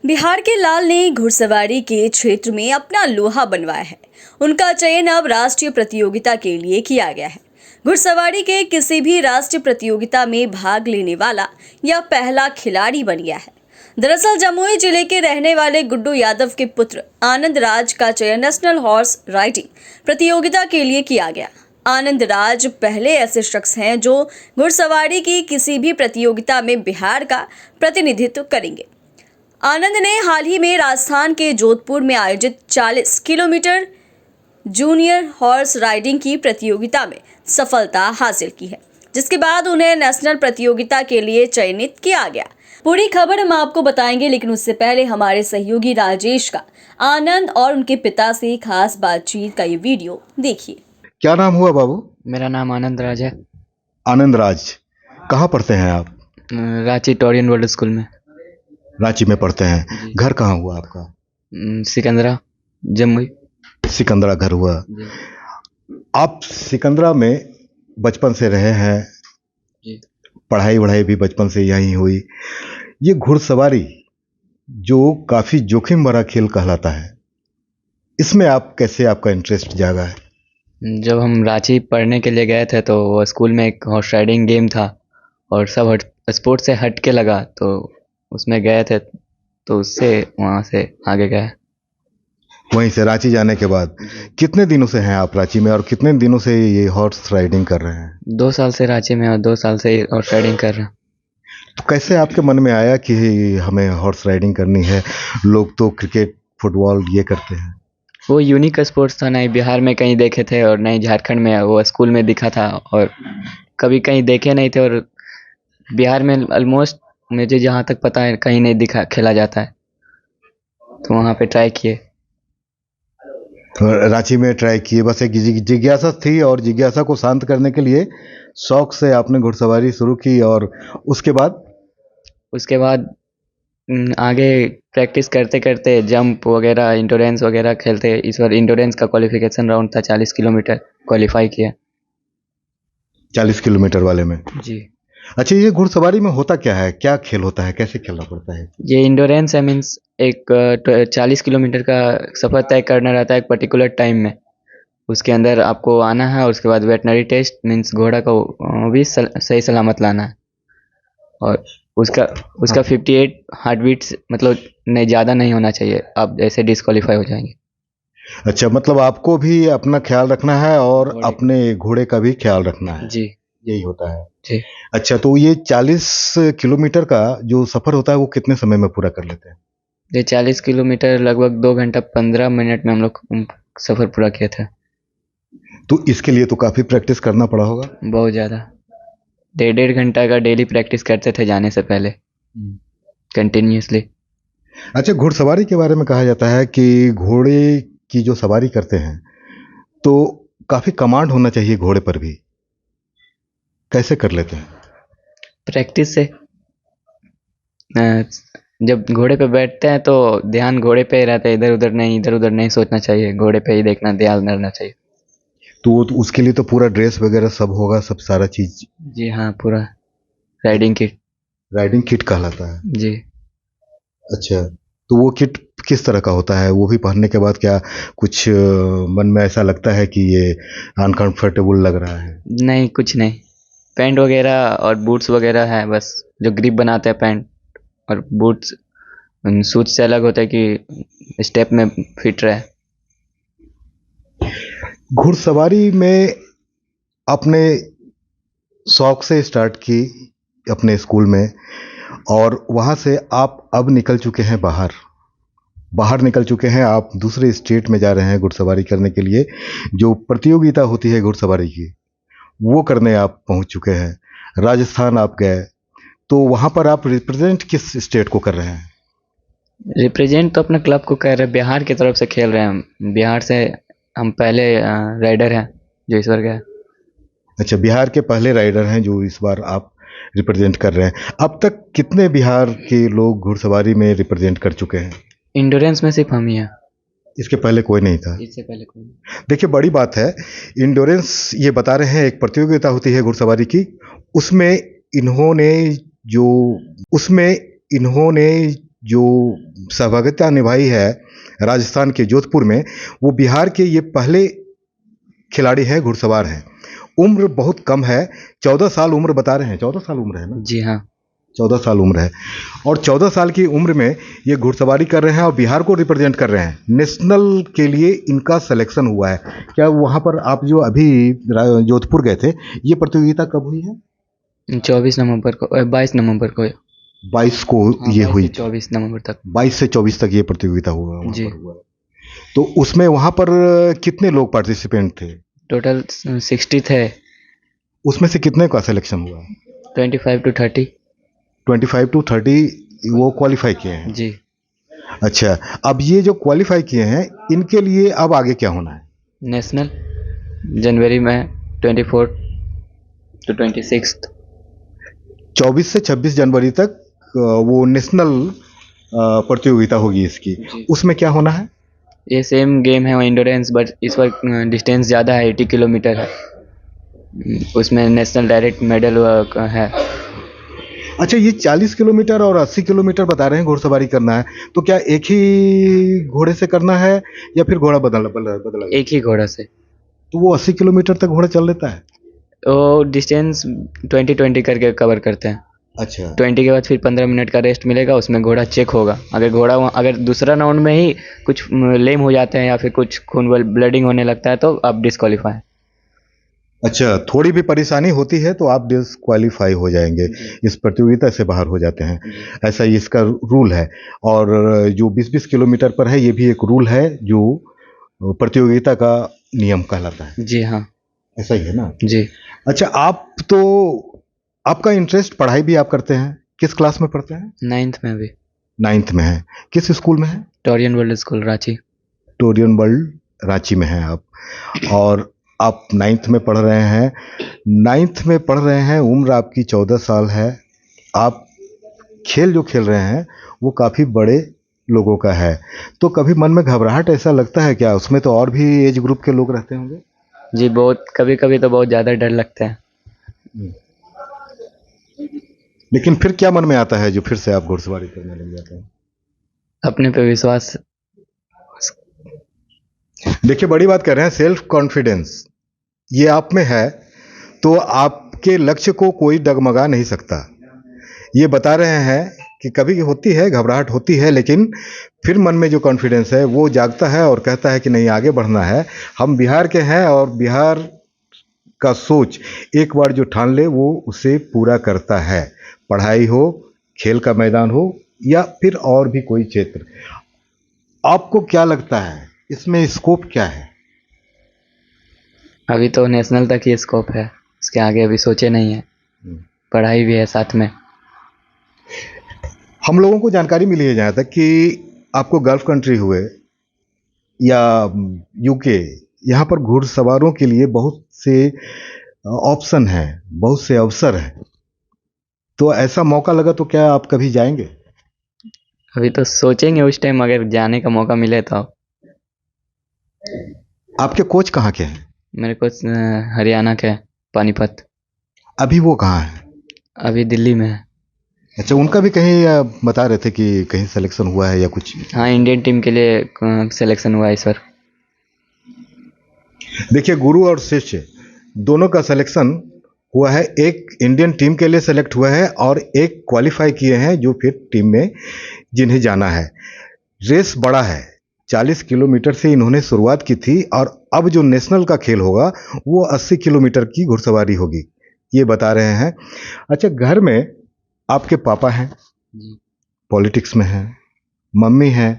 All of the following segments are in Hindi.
बिहार के लाल ने घुड़सवारी के क्षेत्र में अपना लोहा बनवाया है। उनका चयन अब राष्ट्रीय प्रतियोगिता के लिए किया गया है। घुड़सवारी के किसी भी राष्ट्रीय प्रतियोगिता में भाग लेने वाला यह पहला खिलाड़ी बन गया है। दरअसल जमुई जिले के रहने वाले गुड्डू यादव के पुत्र आनंद राज का चयन नेशनल हॉर्स राइडिंग प्रतियोगिता के लिए किया गया। आनंद राज पहले ऐसे शख्स हैं जो घुड़सवारी की किसी भी प्रतियोगिता में बिहार का प्रतिनिधित्व करेंगे। आनंद ने हाल ही में राजस्थान के जोधपुर में आयोजित 40 किलोमीटर जूनियर हॉर्स राइडिंग की प्रतियोगिता में सफलता हासिल की है, जिसके बाद उन्हें नेशनल प्रतियोगिता के लिए चयनित किया गया। पूरी खबर हम आपको बताएंगे, लेकिन उससे पहले हमारे सहयोगी राजेश का आनंद और उनके पिता से खास बातचीत का ये वीडियो देखिए। क्या नाम हुआ बाबू? मेरा नाम आनंद राज है। आनंद राज, कहाँ पढ़ते हैं आप? रांची टोरियन वर्ल्ड स्कूल में। रांची में पढ़ते हैं। घर कहाँ हुआ आपका? सिकंदरा, जमुई। सिकंदरा घर हुआ। आप सिकंदरा में बचपन से रहे हैं, पढ़ाई भी बचपन से यहीं हुई। ये घुड़सवारी जो काफ़ी जोखिम भरा खेल कहलाता है, इसमें आप कैसे आपका इंटरेस्ट जागा है? जब हम रांची पढ़ने के लिए गए थे तो वो स्कूल में एक हॉर्स राइडिंग गेम था और सब स्पोर्ट्स से हट के लगा, तो उसमें गए थे, तो उससे वहाँ से आगे गए। वहीं से रांची जाने के बाद कितने दिनों से हैं आप रांची में और कितने दिनों से ये हॉर्स राइडिंग कर रहे हैं? 2 साल से रांची में और 2 साल से हॉर्स राइडिंग कर रहे हैं। तो कैसे आपके मन में आया कि हमें हॉर्स राइडिंग करनी है? लोग तो क्रिकेट, फुटबॉल ये करते हैं। वो यूनिक स्पोर्ट्स था, नहीं बिहार में कहीं देखे थे और नहीं झारखंड में, वो स्कूल में दिखा था और कभी कहीं देखे नहीं थे, और बिहार में ऑलमोस्ट मुझे जहाँ तक पता है कहीं नहीं दिखा खेला जाता है, तो वहाँ पे ट्राई किए। तो रांची में ट्राई किए, बस एक जिज्ञासा थी और जिज्ञासा को शांत करने के लिए शौक से आपने घुड़सवारी शुरू की। और उसके बाद आगे प्रैक्टिस करते करते जंप वगैरह, इंडोरेंस वगैरह खेलते। इस बार इंडोरेंस का क्वालिफिकेशन राउंड था, 40 किलोमीटर क्वालिफाई किया। 40 किलोमीटर वाले में? जी। अच्छा, ये घुड़सवारी में होता क्या है, क्या खेल होता है, कैसे खेलना पड़ता है? ये इंडोरेंस है, मीन्स एक 40 किलोमीटर का सफ़र तय करना रहता है एक पर्टिकुलर टाइम में। उसके अंदर आपको आना है और उसके बाद वेटनरी टेस्ट, मीन्स घोड़ा को भी सही सलामत लाना है, और उसका 58 हार्ट बीट्स, मतलब नहीं ज़्यादा नहीं होना चाहिए, आप ऐसे डिस्क्वालीफाई हो जाएंगे। अच्छा, मतलब आपको भी अपना ख्याल रखना है और अपने घोड़े का भी ख्याल रखना है। जी, यही होता है जी। अच्छा, तो ये 40 किलोमीटर का जो सफ़र होता है वो कितने समय में पूरा कर लेते हैं? ये 40 किलोमीटर लगभग 2 घंटा 15 मिनट में हम लोग सफ़र पूरा किए थे। तो इसके लिए तो काफ़ी प्रैक्टिस करना पड़ा होगा? बहुत ज़्यादा, 1.5 घंटा का डेली प्रैक्टिस करते थे जाने से पहले, कंटिन्यूसली। अच्छा, घुड़सवारी के बारे में कहा जाता है कि घोड़े की जो सवारी करते हैं तो काफ़ी कमांड होना चाहिए घोड़े पर भी, कैसे कर लेते हैं? प्रैक्टिस से। जब घोड़े पे बैठते हैं तो ध्यान घोड़े पे ही रहता है, इधर उधर नहीं सोचना चाहिए, घोड़े पे ही देखना, ध्यान रहना चाहिए। तो उसके लिए तो पूरा ड्रेस वगैरह सब होगा, सब सारा चीज़? जी हाँ, पूरा राइडिंग किट कहलाता है। जी। अच्छा, तो वो किट किस तरह का होता है? वो भी पहनने के बाद क्या कुछ मन में ऐसा लगता है कि ये अनकंफर्टेबल लग रहा है? नहीं, कुछ नहीं। पैंट वगैरह और बूट्स वगैरह है, बस जो ग्रिप बनाते हैं पैंट और बूट्स शूज से अलग होता है कि स्टेप में फिट रहे। घुड़सवारी में आपने शौक से स्टार्ट की अपने स्कूल में, और वहाँ से आप अब निकल चुके हैं बाहर निकल चुके हैं, आप दूसरे स्टेट में जा रहे हैं घुड़सवारी करने के लिए। जो प्रतियोगिता होती है घुड़सवारी की, वो करने आप पहुँच चुके हैं। राजस्थान आप गए, तो वहाँ पर आप रिप्रेजेंट किस स्टेट को कर रहे हैं? रिप्रेजेंट तो अपने क्लब को कर रहे हैं, बिहार की तरफ से खेल रहे हैं। बिहार से हम पहले राइडर हैं जो इस बार गए। अच्छा, बिहार के पहले राइडर हैं जो इस बार आप रिप्रेजेंट कर रहे हैं। अब तक कितने बिहार के लोग घुड़सवारी में रिप्रेजेंट कर चुके हैं? इंडोरेंस में सिर्फ हम ही हैं। इसके पहले कोई नहीं था? इससे पहले कोई नहीं। देखिए, बड़ी बात है। इंडोरेंस ये बता रहे हैं एक प्रतियोगिता होती है घुड़सवारी की, उसमें इन्होंने जो सहभागिता निभाई है राजस्थान के जोधपुर में, वो बिहार के ये पहले खिलाड़ी हैं, घुड़सवार हैं। उम्र बहुत कम है, 14 साल उम्र बता रहे हैं। 14 साल उम्र है ना? जी हाँ। 14 साल उम्र है, और 14 साल की उम्र में ये घुड़सवारी कर रहे हैं और बिहार को रिप्रेजेंट कर रहे हैं। नेशनल के लिए इनका सिलेक्शन हुआ है। क्या वहाँ पर आप जो अभी जोधपुर गए थे, ये प्रतियोगिता कब हुई है? 22 नवंबर को 22 नवंबर को। 22 को हाँ, ये 22 हुई से 24 नवंबर तक। 22 से 24 तक ये प्रतियोगिता हुआ वहाँ जी। पर हुआ। तो उसमें वहाँ पर कितने लोग पार्टिसिपेंट थे? टोटल 60 थे। उसमें से कितने का सिलेक्शन हुआ? 25 to 30। 25 to 30 वो क्वालिफाई किए हैं। जी। अच्छा, अब ये जो क्वालिफाई किए हैं, इनके लिए अब आगे क्या होना है? नेशनल जनवरी में 24 to 26। 24 से 26 जनवरी तक वो नेशनल प्रतियोगिता होगी इसकी। जी। उसमें क्या होना है? ये सेम गेम है इंडोरेंस, बट इस पर डिस्टेंस ज़्यादा है, 80 किलोमीटर है। उसमें नेशनल डायरेक्ट मेडल है। अच्छा, ये 40 किलोमीटर और 80 किलोमीटर बता रहे हैं घुड़सवारी करना है, तो क्या एक ही घोड़े से करना है या फिर घोड़ा बदला? एक ही घोड़ा से। तो वो 80 किलोमीटर तक घोड़ा चल लेता है? वो डिस्टेंस 20-20 करके कवर करते हैं। अच्छा। 20 के बाद फिर 15 मिनट का रेस्ट मिलेगा, उसमें घोड़ा चेक होगा। अगर घोड़ा अगर दूसरा राउंड में ही कुछ लेम हो जाते हैं या फिर कुछ खून ब्लडिंग होने लगता है तो आप डिस्क्वालीफाई। अच्छा, थोड़ी भी परेशानी होती है तो आप डिस्क्वालीफाई हो जाएंगे, इस प्रतियोगिता से बाहर हो जाते हैं। ऐसा ही इसका रूल है। और जो 20-20 किलोमीटर पर है, ये भी एक रूल है जो प्रतियोगिता का नियम कहलाता है। जी हाँ। ऐसा ही है ना? जी। अच्छा, आपका इंटरेस्ट पढ़ाई भी आप करते हैं? किस क्लास में पढ़ते हैं? 9th में भी। 9th में है। किस स्कूल में है? Torian world school Ranchi. Torian world Ranchi में हैं आप, और आप 9th में पढ़ रहे हैं। 9th में पढ़ रहे हैं, उम्र आपकी 14 साल है। आप खेल जो खेल रहे हैं वो काफ़ी बड़े लोगों का है, तो कभी मन में घबराहट ऐसा लगता है क्या? उसमें तो और भी एज ग्रुप के लोग रहते होंगे। जी, बहुत कभी कभी तो बहुत ज़्यादा डर लगता है। लेकिन फिर क्या मन में आता है जो फिर से आप घुड़सवारी करने लग जाते हैं? अपने पे विश्वास। देखिए, बड़ी बात कर रहे हैं, सेल्फ कॉन्फिडेंस ये आप में है तो आपके लक्ष्य को कोई डगमगा नहीं सकता। ये बता रहे हैं कि कभी होती है, घबराहट होती है, लेकिन फिर मन में जो कॉन्फिडेंस है वो जागता है और कहता है कि नहीं, आगे बढ़ना है। हम बिहार के हैं और बिहार का सोच एक बार जो ठान ले वो उसे पूरा करता है। पढ़ाई हो, खेल का मैदान हो या फिर और भी कोई क्षेत्र। आपको क्या लगता है इसमें स्कोप क्या है? अभी तो नेशनल तक ही स्कोप है, उसके आगे अभी सोचे नहीं है। पढ़ाई भी है साथ में। हम लोगों को जानकारी मिली है जहाँ तक कि आपको गल्फ कंट्री हुए या यूके, यहाँ पर घुड़सवारों के लिए बहुत से ऑप्शन हैं, बहुत से अवसर हैं। तो ऐसा मौका लगा तो क्या आप कभी जाएंगे? अभी तो सोचेंगे उस टाइम, अगर जाने का मौका मिले तो। आपके कोच कहाँ के हैं? मेरे को हरियाणा के, पानीपत। अभी वो कहाँ है? अभी दिल्ली में है। अच्छा, उनका भी कहीं बता रहे थे कि कहीं सिलेक्शन हुआ है या कुछ? हाँ, इंडियन टीम के लिए सिलेक्शन हुआ है इस बार। देखिए, गुरु और शिष्य दोनों का सिलेक्शन हुआ है। एक इंडियन टीम के लिए सेलेक्ट हुआ है और एक क्वालिफाई किए हैं जो फिर टीम में जिन्हें जाना है। रेस बड़ा है, 40 किलोमीटर से इन्होंने शुरुआत की थी और अब जो नेशनल का खेल होगा वो 80 किलोमीटर की घुड़सवारी होगी, ये बता रहे हैं। अच्छा, घर में आपके पापा हैं, पॉलिटिक्स में हैं, मम्मी हैं,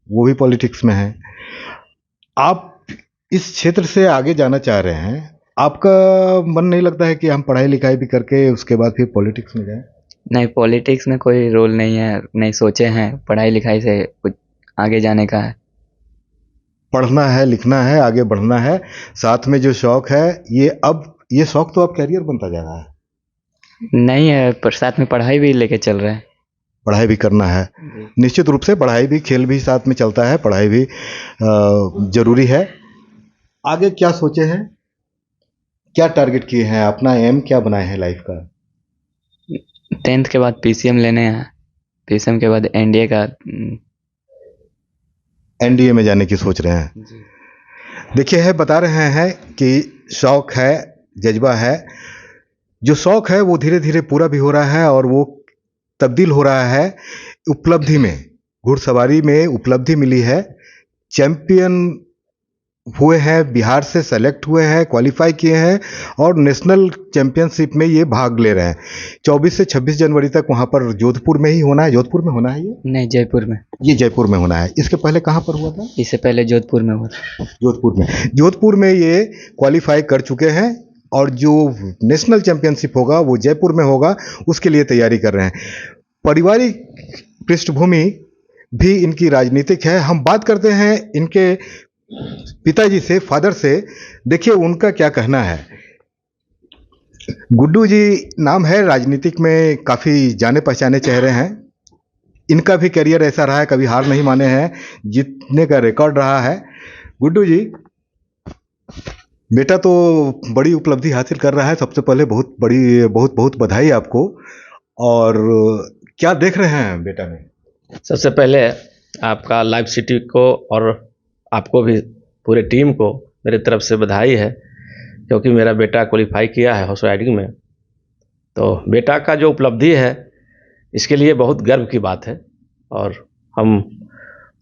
वो भी पॉलिटिक्स में हैं। आप इस क्षेत्र से आगे जाना चाह रहे हैं, आपका मन नहीं लगता है कि हम पढ़ाई लिखाई भी करके उसके बाद फिर पॉलिटिक्स में जाएं? नहीं, पॉलिटिक्स में कोई रोल नहीं है, नहीं सोचे हैं। पढ़ाई लिखाई से कुछ आगे जाने का है। पढ़ना है, लिखना है, आगे बढ़ना है, साथ में जो शौक है ये शौक तो अब कैरियर बनता जा रहा है। नहीं है, पर साथ में पढ़ाई भी लेके चल रहे हैं। पढ़ाई भी करना है, निश्चित रूप से पढ़ाई भी, खेल भी साथ में चलता है, पढ़ाई भी जरूरी है। आगे क्या सोचे हैं, क्या टारगेट किए हैं, अपना एम क्या बनाए हैं लाइफ का? 10th के बाद PCM लेने हैं, पीएसएम के बाद एनडीए का एनडीए में जाने की सोच रहे हैं। जी देखिए है, बता रहे हैं कि शौक है, जज्बा है। जो शौक है वो धीरे धीरे पूरा भी हो रहा है और वो तब्दील हो रहा है उपलब्धि में। घुड़सवारी में उपलब्धि मिली है, चैंपियन हुए हैं, बिहार से सेलेक्ट हुए हैं, क्वालिफाई किए हैं और नेशनल चैंपियनशिप में ये भाग ले रहे हैं। 24 से 26 जनवरी तक वहाँ पर जोधपुर में ही होना है। जोधपुर में होना है नहीं, जयपुर में। ये जयपुर में होना है। इसके पहले कहाँ पर हुआ था? इससे पहले जोधपुर में हुआ था। जोधपुर में ये क्वालिफाई कर चुके हैं और जो नेशनल चैंपियनशिप होगा वो जयपुर में होगा, उसके लिए तैयारी कर रहे हैं। पारिवारिक पृष्ठभूमि भी इनकी राजनीतिक है। हम बात करते हैं इनके पिताजी से, फादर से। देखिए उनका क्या कहना है। गुड्डू जी नाम है, राजनीतिक में काफ़ी जाने पहचाने चेहरे हैं। इनका भी करियर ऐसा रहा है, कभी हार नहीं माने हैं, जीतने का रिकॉर्ड रहा है। गुड्डू जी, बेटा तो बड़ी उपलब्धि हासिल कर रहा है। सबसे पहले बहुत बहुत बधाई आपको। और क्या देख रहे हैं बेटा में? सबसे पहले आपका लाइव सिटी को और आपको भी पूरे टीम को मेरी तरफ से बधाई है, क्योंकि मेरा बेटा क्वालिफाई किया है हॉर्स राइडिंग में। तो बेटा का जो उपलब्धि है इसके लिए बहुत गर्व की बात है और हम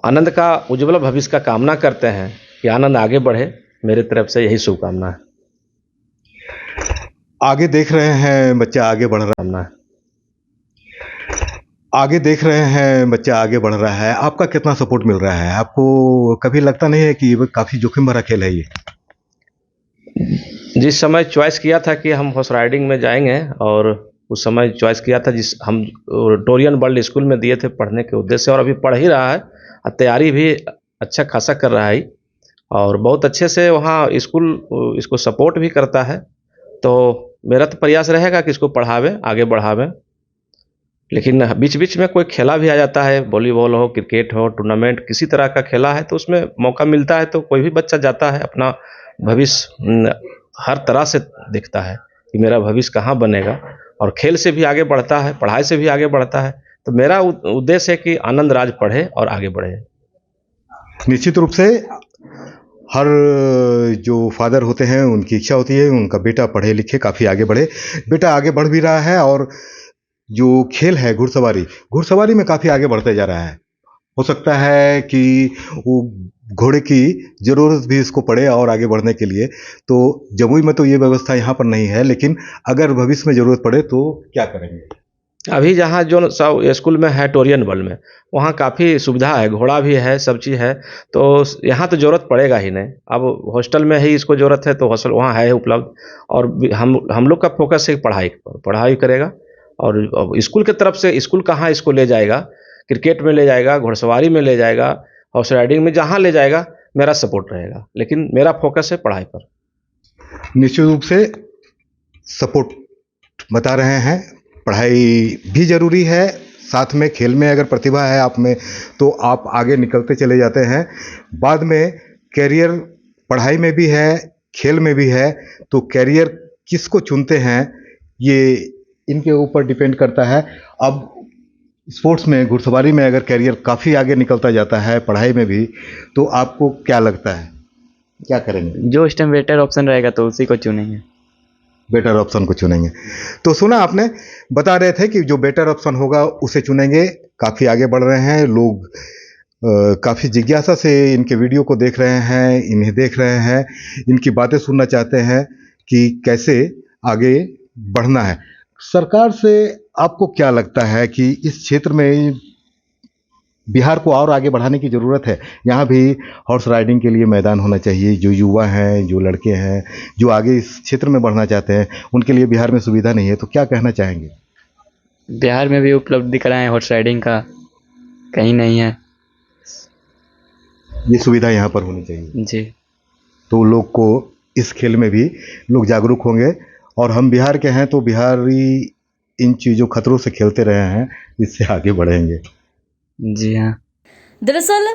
आनंद का उज्जवल भविष्य का कामना करते हैं कि आनंद आगे बढ़े। मेरी तरफ से यही शुभकामना है। आगे देख रहे हैं बच्चा आगे बढ़ रहा है। आगे देख रहे हैं बच्चा आगे बढ़ रहा है। आपका कितना सपोर्ट मिल रहा है? आपको कभी लगता नहीं है कि ये काफ़ी जोखिम भरा खेल है ये? जिस समय चॉइस किया था कि हम हॉर्स राइडिंग में जाएंगे, और उस समय चॉइस किया था जिस हम टोरियन वर्ल्ड स्कूल में दिए थे पढ़ने के उद्देश्य से, और अभी पढ़ ही रहा है और तैयारी भी अच्छा खासा कर रहा है और बहुत अच्छे से वहाँ स्कूल इसको सपोर्ट भी करता है। तो मेरा तो प्रयास रहेगा कि इसको पढ़ावे, आगे बढ़ावे। लेकिन बीच बीच में कोई खेला भी आ जाता है, वॉलीबॉल हो, क्रिकेट हो, टूर्नामेंट किसी तरह का खेला है तो उसमें मौका मिलता है तो कोई भी बच्चा जाता है, अपना भविष्य हर तरह से देखता है कि मेरा भविष्य कहाँ बनेगा, और खेल से भी आगे बढ़ता है, पढ़ाई से भी आगे बढ़ता है। तो मेरा उद्देश्य है कि आनंद राज पढ़े और आगे बढ़े। निश्चित रूप से हर जो फादर होते हैं उनकी इच्छा होती है उनका बेटा पढ़े लिखे, काफ़ी आगे बढ़े। बेटा आगे बढ़ भी रहा है और जो खेल है घुड़सवारी में काफ़ी आगे बढ़ते जा रहा है। हो सकता है कि वो घोड़े की ज़रूरत भी इसको पड़े और आगे बढ़ने के लिए। तो जमुई में तो ये व्यवस्था यहाँ पर नहीं है, लेकिन अगर भविष्य में ज़रूरत पड़े तो क्या करेंगे? अभी जहाँ जो सब स्कूल में है टोरियन वर्ल्ड में, वहाँ काफ़ी सुविधा है, घोड़ा भी है, सब चीज़ है, तो यहाँ तो ज़रूरत पड़ेगा ही नहीं। अब हॉस्टल में ही इसको ज़रूरत है तो हॉस्टल वहाँ है उपलब्ध, और हम लोग का फोकस है पढ़ाई करेगा। और स्कूल की तरफ से स्कूल कहाँ इसको ले जाएगा, क्रिकेट में ले जाएगा, घुड़सवारी में ले जाएगा, हॉर्स राइडिंग में जहाँ ले जाएगा मेरा सपोर्ट रहेगा, लेकिन मेरा फोकस है पढ़ाई पर। निश्चित रूप से सपोर्ट बता रहे हैं। पढ़ाई भी ज़रूरी है, साथ में खेल में अगर प्रतिभा है आप में तो आप आगे निकलते चले जाते हैं। बाद में कैरियर पढ़ाई में भी है, खेल में भी है, तो कैरियर किसको चुनते हैं ये इनके ऊपर डिपेंड करता है। अब स्पोर्ट्स में, घुड़सवारी में अगर कैरियर काफ़ी आगे निकलता जाता है, पढ़ाई में भी, तो आपको क्या लगता है क्या करेंगे? जो इस टाइम बेटर ऑप्शन रहेगा तो उसी को चुनेंगे। बेटर ऑप्शन को चुनेंगे। तो सुना आपने, बता रहे थे कि जो बेटर ऑप्शन होगा उसे चुनेंगे। काफ़ी आगे बढ़ रहे हैं लोग, काफ़ी जिज्ञासा से इनके वीडियो को देख रहे हैं, इन्हें देख रहे हैं, इनकी बातें सुनना चाहते हैं कि कैसे आगे बढ़ना है। सरकार से आपको क्या लगता है कि इस क्षेत्र में बिहार को और आगे बढ़ाने की ज़रूरत है? यहाँ भी हॉर्स राइडिंग के लिए मैदान होना चाहिए। जो युवा हैं, जो लड़के हैं, जो आगे इस क्षेत्र में बढ़ना चाहते हैं, उनके लिए बिहार में सुविधा नहीं है, तो क्या कहना चाहेंगे? बिहार में भी उपलब्धि कराएं हॉर्स राइडिंग का, कहीं नहीं है। ये सुविधा यहाँ पर होनी चाहिए जी। तो लोग को इस खेल में भी लोग जागरूक होंगे। और हम बिहार के हैं तो बिहारी इन चीज़ों खतरों से खेलते रहे हैं, इससे आगे बढ़ेंगे। जी हाँ। दरअसल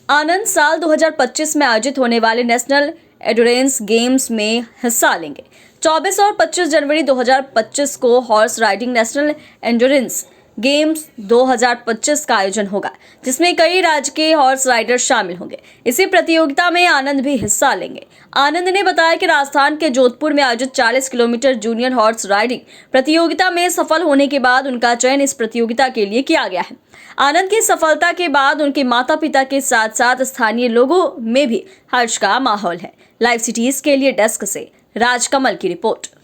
आनंद साल 2025 में आयोजित होने वाले नेशनल एंड्योरेंस गेम्स में हिस्सा लेंगे। 24 और 25 जनवरी 2025 को horse riding national endurance games 2025 का आयोजन होगा, जिसमें कई राज्य के हॉर्स राइडर शामिल होंगे। इसी प्रतियोगिता में आनंद भी हिस्सा लेंगे। आनंद ने बताया कि राजस्थान के जोधपुर में आयोजित 40 किलोमीटर जूनियर हॉर्स राइडिंग प्रतियोगिता में सफल होने के बाद उनका चयन इस प्रतियोगिता के लिए किया गया है। आनंद की सफलता के बाद उनके माता पिता के साथ साथ स्थानीय लोगों में भी हर्ष का माहौल है। लाइव सिटीज के लिए डेस्क से राजकमल की रिपोर्ट।